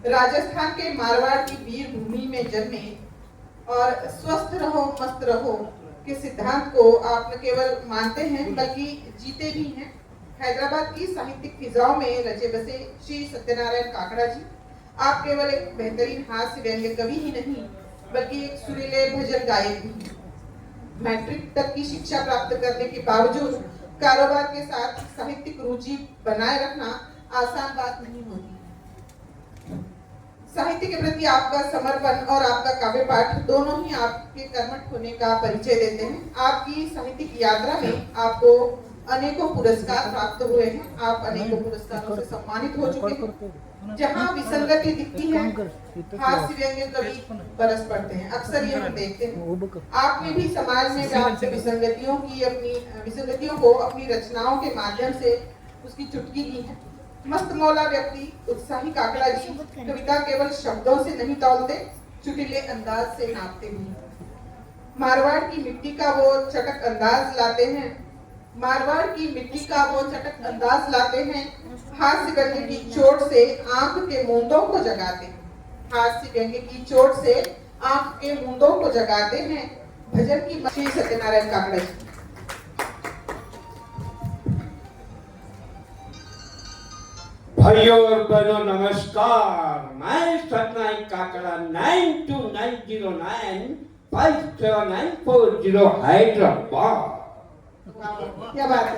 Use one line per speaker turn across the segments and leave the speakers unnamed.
राजस्थान के मारवाड़ की वीर भूमि में जन्मे और स्वस्थ रहो मस्त रहो के सिद्धांत को आप न केवल मानते हैं बल्कि जीते भी हैं। हैदराबाद की साहित्यिक फिजाओं में रचे बसे श्री सत्यनारायण काकड़ा जी, आप केवल एक बेहतरीन हास्य व्यंग्य कवि ही नहीं बल्कि एक सुरीले भजन गायक भी। मैट्रिक तक की शिक्षा प्राप्त करने के बावजूद कारोबार के साथ साहित्यिक रुचि बनाए रखना आसान बात नहीं होती। साहित्य के प्रति आपका समर्पण और आपका काव्य पाठ दोनों ही आपके कर्मठ होने का परिचय देते हैं। आपकी साहित्यिक यात्रा में आपको अनेकों पुरस्कार प्राप्त हुए हैं, आप अनेकों पुरस्कारों से सम्मानित हो चुके हैं। जहां विसंगति दिखती है, हास्य व्यंग्य कवि बरस पड़ते हैं, अक्सर ये हम देखते हैं। आपने भी समाज में व्याप्त विसंगतियों को अपनी रचनाओं के माध्यम से उसकी चुटकी दी है। मस्त मौला व्यक्ति उत्साही काकड़ा जी कविता केवल शब्दों से नहीं तौलते, चुटीले अंदाज से नापते भी। मारवाड़ की मिट्टी का वो चटक अंदाज लाते हैं, मारवाड़ की मिट्टी का वो चटक अंदाज लाते हैं। हास्य व्यंग्य की चोट से आंख के मूंदों को जगाते हैं, हास्य व्यंग्य की चोट से आंख के मूंदों को जगाते हैं। भजन की श्री सत्यनारायण काकड़ा जी।
भाइयों और बहनों नमस्कार, मैं सत्यनारायण काकड़ा 9290957940 हैदराबाद।
क्या बात है।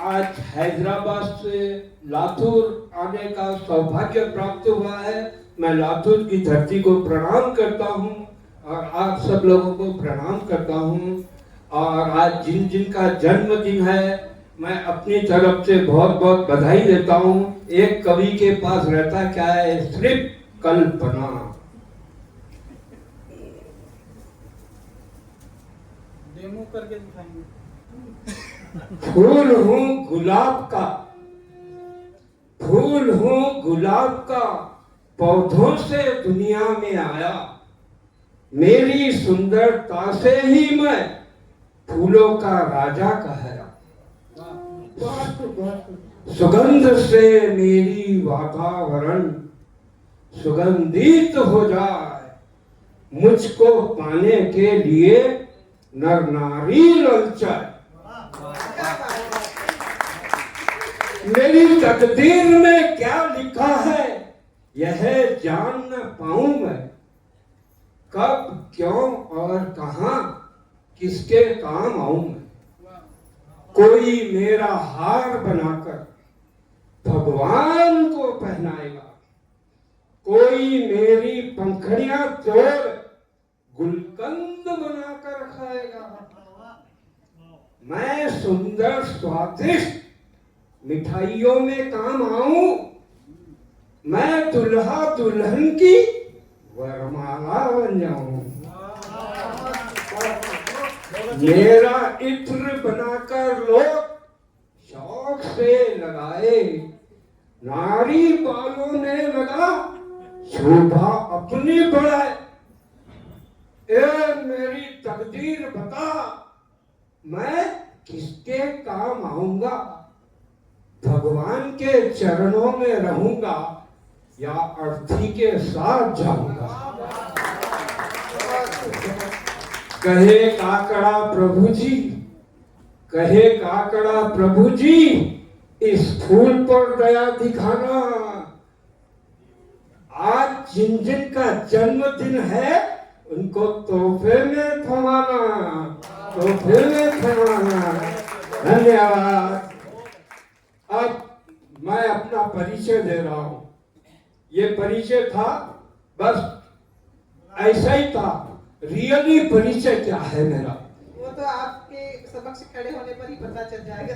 आज हैदराबाद से लातूर आने का सौभाग्य प्राप्त हुआ है। मैं लातूर की धरती को प्रणाम करता हूँ और आप सब लोगों को प्रणाम करता हूँ। और आज जिन जिन का जन्मदिन है मैं अपनी तरफ से बहुत बहुत बधाई देता हूँ। एक कवि के पास रहता क्या है, सिर्फ कल्पना।
डेमो करके दिखाएंगे।
फूल हूँ गुलाब का, फूल हूँ गुलाब का, पौधों से दुनिया में आया। मेरी सुंदरता से ही मैं फूलों का राजा कहलाया। सुगंध से मेरी वातावरण सुगंधित हो जाए, मुझको पाने के लिए नर नारी ललचाए। मेरी तकदीर में क्या लिखा है यह जान न पाऊं मैं, कब क्यों और कहां किसके काम आऊं मैं। कोई मेरा हार बनाकर भगवान को पहनाएगा, कोई मेरी पंखड़ियां तोड़ गुलकंद बनाकर खाएगा। मैं सुंदर स्वादिष्ट मिठाइयों में काम आऊं, मैं दुल्हा दुल्हन की वरमाला बन जाऊं। मेरा इत्र बनाकर लोग शौक से लगाए, नारी बालों में लगा शोभा अपनी बढ़ाए। ए मेरी तकदीर बता, मैं किसके काम आऊंगा, भगवान के चरणों में रहूंगा या अर्थी के साथ जाऊंगा। कहे काकड़ा प्रभु जी, कहे काकड़ा प्रभु जी, इस फूल पर दया दिखाना। आज जिन जिन का जन्मदिन है उनको तोहफे में थमाना, तोहफे में थमाना। धन्यवाद। अब मैं अपना परिचय दे रहा हूं। ये परिचय था, बस ऐसा ही था। रियली परिचय क्या है मेरा,
वो तो आपके समक्ष खड़े होने पर ही पता चल जाएगा,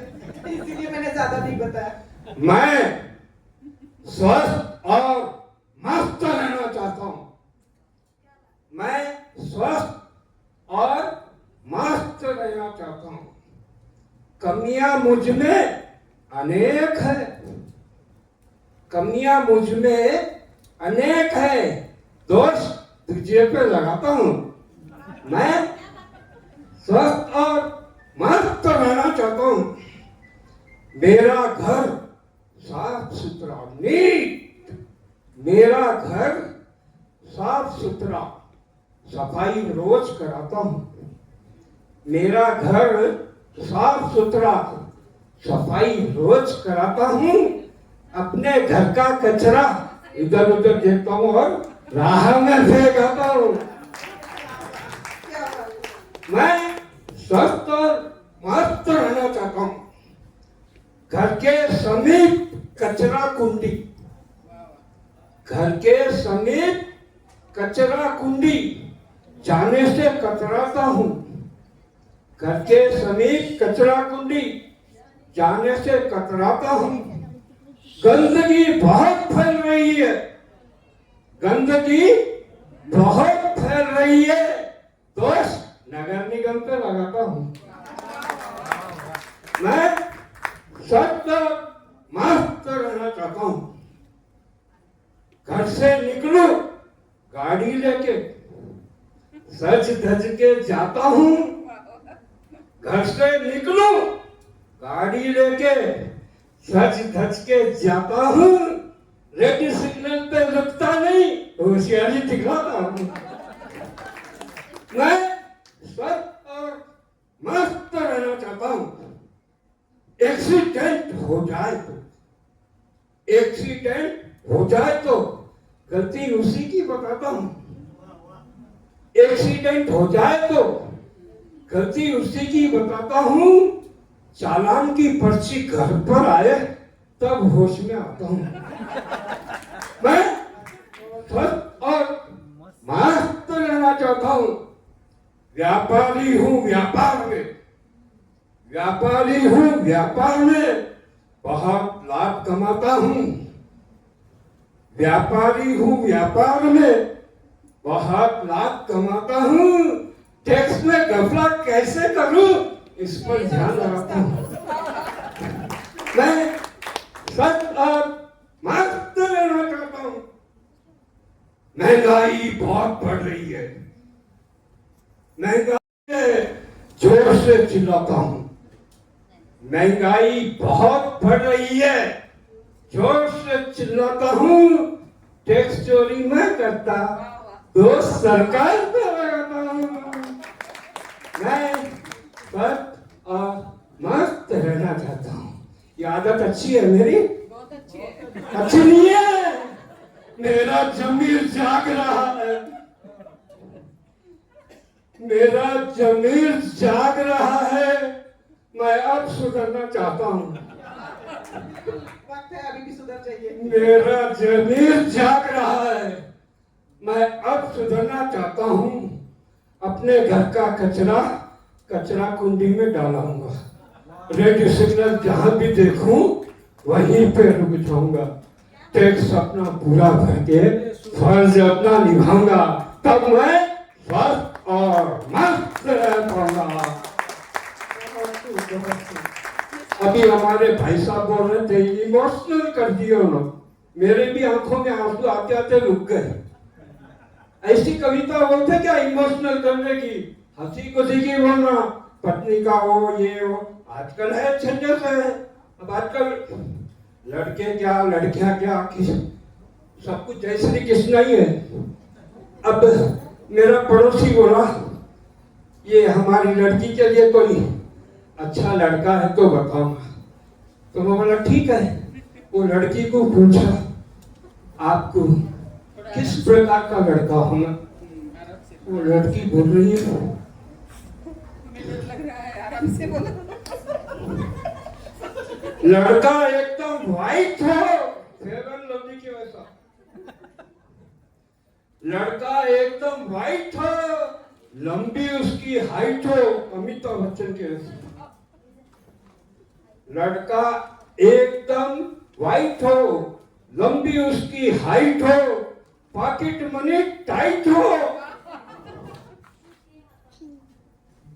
इसीलिए मैंने ज्यादा नहीं बताया।
मैं स्वस्थ और मस्त रहना चाहता हूं। मैं स्वस्थ और मस्त रहना चाहता हूं। कमियां मुझ में अनेक है, कमियां मुझ में अनेक है, दोष तुझे पे लगाता हूं। मैं स्वस्थ और मस्त रहना चाहता हूं। मेरा घर साफ सुथरा नीट मेरा घर साफ सुथरा, सफाई रोज कराता हूँ। मेरा घर साफ सुथरा, सफाई रोज कराता हूँ। अपने घर का कचरा इधर उधर देखता हूँ और राह में फेंक आता हूँ।
क्या बात है।
मैं स्वस्थ और मस्त रहना चाहता हूँ। घर के समीप कचरा कुंडी, घर के समीप कचरा कुंडी जाने से कतराता हूँ। घर के समीप कचरा कुंडी जाने से कतराता हूँ। गंदगी बहुत फैल रही है, गंदगी बहुत फैल रही है। दोष नगर निगम पे लगाता हूँ। मैं स्वस्थ मस्त रहना चाहता हूँ। घर से निकलूं गाड़ी लेके, सज धज के जाता हूँ। घर से निकलूं गाड़ी लेके, सज धज के जाता हूँ। रेड सिग्नल पे रुकता नहीं, होशियारी दिखाता हूँ। मैं स्वस्थ और मस्त रहना चाहता हूँ। एक्सीडेंट हो जाए तो, एक्सीडेंट हो जाए तो गलती उसी की बताता हूँ। एक्सीडेंट हो जाए तो गलती उसी की बताता हूँ। चालान की पर्ची घर पर आए तब होश में आता हूँ। मैं स्वस्थ और मस्त रहना चाहता हूँ। व्यापारी हूँ व्यापार में, व्यापारी हूँ व्यापार में, बहुत लाभ कमाता हूँ। व्यापारी हूँ व्यापार में, बहुत लाभ कमाता हूँ। टैक्स में घपला कैसे करूं इस पर ध्यान लगाता हूँ। मैं स्वस्थ और मस्त रहना चाहता हूँ। महंगाई बहुत बढ़ रही है, महंगाई है, जोर से चिल्लाता हूँ। महंगाई बहुत बढ़ रही है, जोर से चिल्लाता हूँ। टैक्स चोरी मैं करता, दोष सरकार पे लगाता हूँ। मैं स्वस्थ और मस्त रहना चाहता हूँ। ये आदत अच्छी है मेरी?
बहुत अच्छी है।
अच्छी नहीं है। मेरा जमीर जाग रहा है, मेरा जमीर जाग रहा है। मैं अब सुधरना चाहता हूँ।
वक्त है, अभी भी सुधर जाइए।
मेरा जमीर जाग रहा है, मैं अब सुधरना चाहता हूँ। अपने घर का कचरा कचरा कुंडी में डालाऊंगा। रेड सिग्नल जहां भी देखूं वहीं पे रुक जाऊंगा। टैक्स अपना पूरा करके फर्ज अपना निभाऊंगा, तब मैं स्वस्थ और मस्त रह पाऊंगा। अभी हमारे भाई साहब बोल रहे थे, इमोशनल कर दिए उन्होंने। मेरे भी आंखों में आंसू आते आते रुक गए। ऐसी कविता बोलते क्या इमोशनल करने की, हंसी खुशी की बोलना, पत्नी का हो ये हो। आजकल है झंझट है। अब आजकल लड़के क्या लड़कियां क्या, सब कुछ जय श्री कृष्ण ही है। अब मेरा पड़ोसी बोला, ये हमारी लड़की के लिए कोई अच्छा लड़का है तो बताओ। तो मैं बोला ठीक है। वो लड़की को पूछा, आपको किस प्रकार का लड़का होना? वो लड़की बोल रही है,
लग रहा है, आराम से बोलो।
लड़का एकदम वाइट हो, फेवन लवली के वैसा। लड़का एकदम वाइट हो, लंबी उसकी हाइट हो, अमिताभ बच्चन के वैसा। लड़का एकदम वाइट हो, लंबी उसकी हाइट हो, पॉकेट मनी टाइट हो,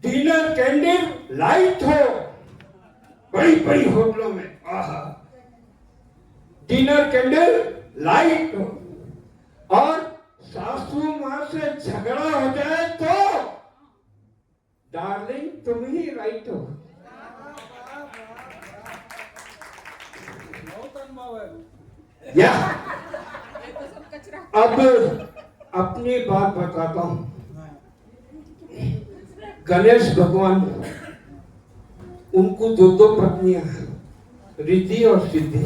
डिनर कैंडल लाइट हो, बड़ी बड़ी होटलों में आहा डिनर कैंडल लाइट हो, और सासू मां से झगड़ा हो जाए तो डार्लिंग तुम ही राइट हो।
बहुत अनुभव है।
या अब अपनी बात बताता हूँ। गणेश भगवान, उनको दो पत्नियां, रिद्धि और सिद्धि।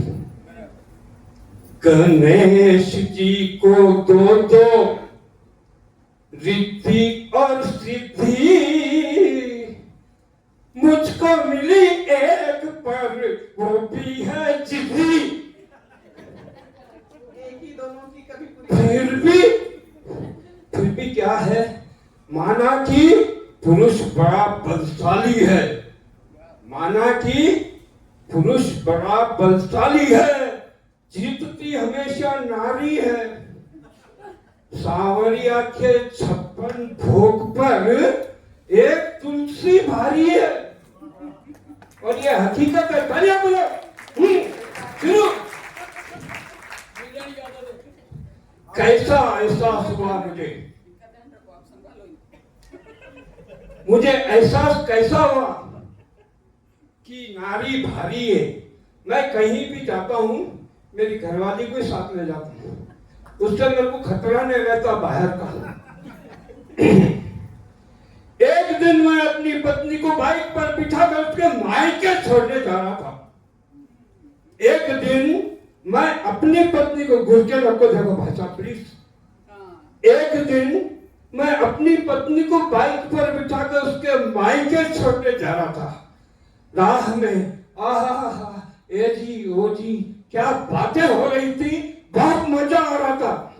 गणेश जी को दो रिद्धि और सिद्धि, मुझको मिली एक पर वो भी है जिद्दी।
एक ही दोनों की कभी पूरी
फिर भी क्या है, माना कि पुरुष बड़ा बलशाली है, माना कि पुरुष बड़ा बलशाली है, जीतती हमेशा नारी है। सांवरिया के 56 भोग पर एक तुलसी भारी है, और ये हकीकत है। बढ़िया बोलो, शुरू। कैसा एहसास हुआ मुझे एहसास कैसा हुआ कि नारी भारी है। मैं कहीं भी जाता हूँ, मेरी घरवाली को साथ ले जाता हूँ, उससे मेरे को खतरा नहीं रहता बाहर का। एक दिन मैं अपनी पत्नी को बाइक पर बिठा कर उसके मायके छोड़ने जा रहा था। एक दिन मैं अपनी पत्नी को घुस के रखो, देखो भाषा प्लीज। एक दिन मैं अपनी पत्नी को बाइक पर बिठाकर उसके मायके छोड़ने जा रहा था। राह में आहा ए जी ओ जी क्या बातें हो रही थी, बहुत मजा आ रहा था।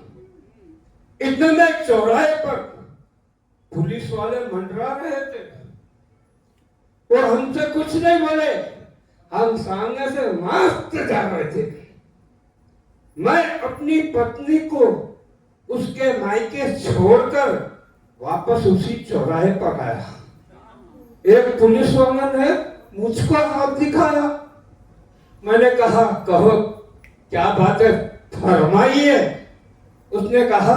इतने में चौराहे पर पुलिस वाले मंडरा रहे थे और हमसे कुछ नहीं बोले, हम सामने से मस्त जा रहे थे। मैं अपनी पत्नी को उसके मायके छोड़कर वापस उसी चौराहे पर आया। एक पुलिस वाला ने मुझको हाथ दिखाया। मैंने कहा कहो क्या बात है, फरमाइए। उसने कहा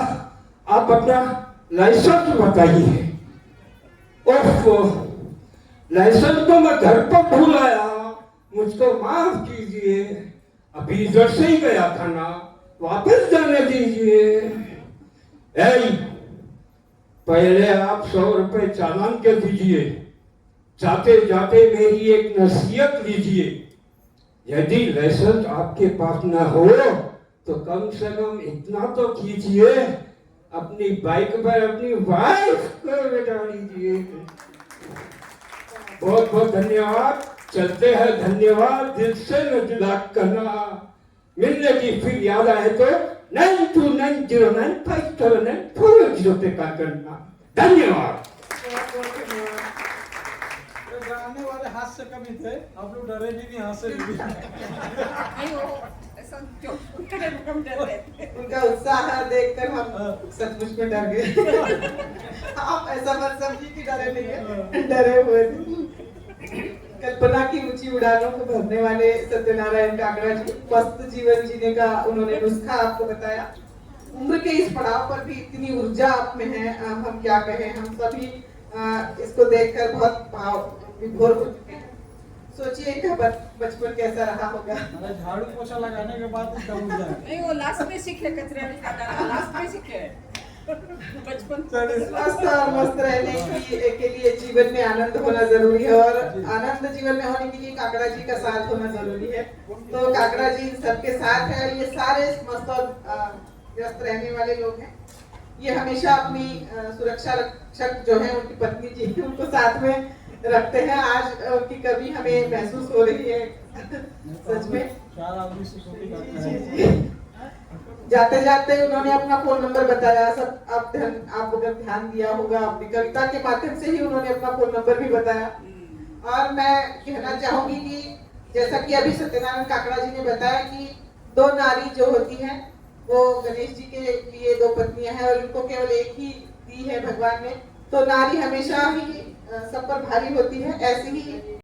आप अपना लाइसेंस बताइए। लाइसेंस तो मैं घर पर भूल आया, मुझको माफ कीजिए, अभी इधर से ही गया था ना, वापस जाने दीजिए। पहले आप 100 रुपए चालान के दीजिए, जाते जाते मेरी एक नसीहत लीजिए, यदि लाइसेंस आपके पास न हो तो कम से कम इतना तो कीजिए, अपनी बाइक पर अपनी वाइफ को बैठा लीजिए। बहुत बहुत धन्यवाद। चलते हैं, धन्यवाद। दिल से न जुदा करना। मिलने की फिर याद आए तो 9290957940 पे कॉल करना। धन्यवाद।
गाने वाले हाथ से कभी थे, आप लोग डरे नहीं हाथ से भी।
नहीं वो ऐसा जो हम डर रहे थे।
उनका उत्साह देखकर हम सचमुच में डर गए। आप ऐसा मत समझिए कि डरे नहीं है, डरे हुए थे। कल्पना की ऊंची उड़ानों को भरने वाले सत्यनारायण काकड़ा जी, मस्त जीवन जीने का उन्होंने नुस्खा आपको बताया। उम्र के इस पड़ाव पर भी इतनी ऊर्जा आप में है, हम क्या कहें। हम सभी इसको देखकर बहुत भाव विभोर हो चुके हैं। सोचिए इनका बचपन कैसा रहा होगा।
झाड़ू पोछा लगाने के बाद कम हो जाए।
नहीं वो लास्ट में सीखे, कचरे में खाता लास्ट में सीखे। बचपन
स्वस्थ और मस्त रहने के लिए जीवन में आनंद होना जरूरी है, और आनंद जीवन में होने के लिए काकड़ा जी का साथ होना जरूरी है। तो काकड़ा जी सबके साथ है। ये सारे मस्त और व्यस्त रहने वाले लोग हैं। ये हमेशा अपनी सुरक्षा रक्षक जो है उनकी पत्नी जी उनको साथ में रखते हैं। आज उनकी कमी हमें महसूस हो रही है सच में।
4 आदमी से
जाते जाते उन्होंने अपना फोन नंबर बताया। सब आप अगर ध्यान दिया होगा, अपनी कविता के माध्यम से ही उन्होंने अपना फोन नंबर भी बताया। और मैं कहना चाहूंगी कि जैसा कि अभी सत्यनारायण काकड़ा जी ने बताया कि 2 नारी जो होती हैं वो गणेश जी के लिए 2 पत्नियां हैं, और इनको केवल एक ही दी है भगवान ने। तो नारी हमेशा ही सब पर भारी होती है, ऐसी ही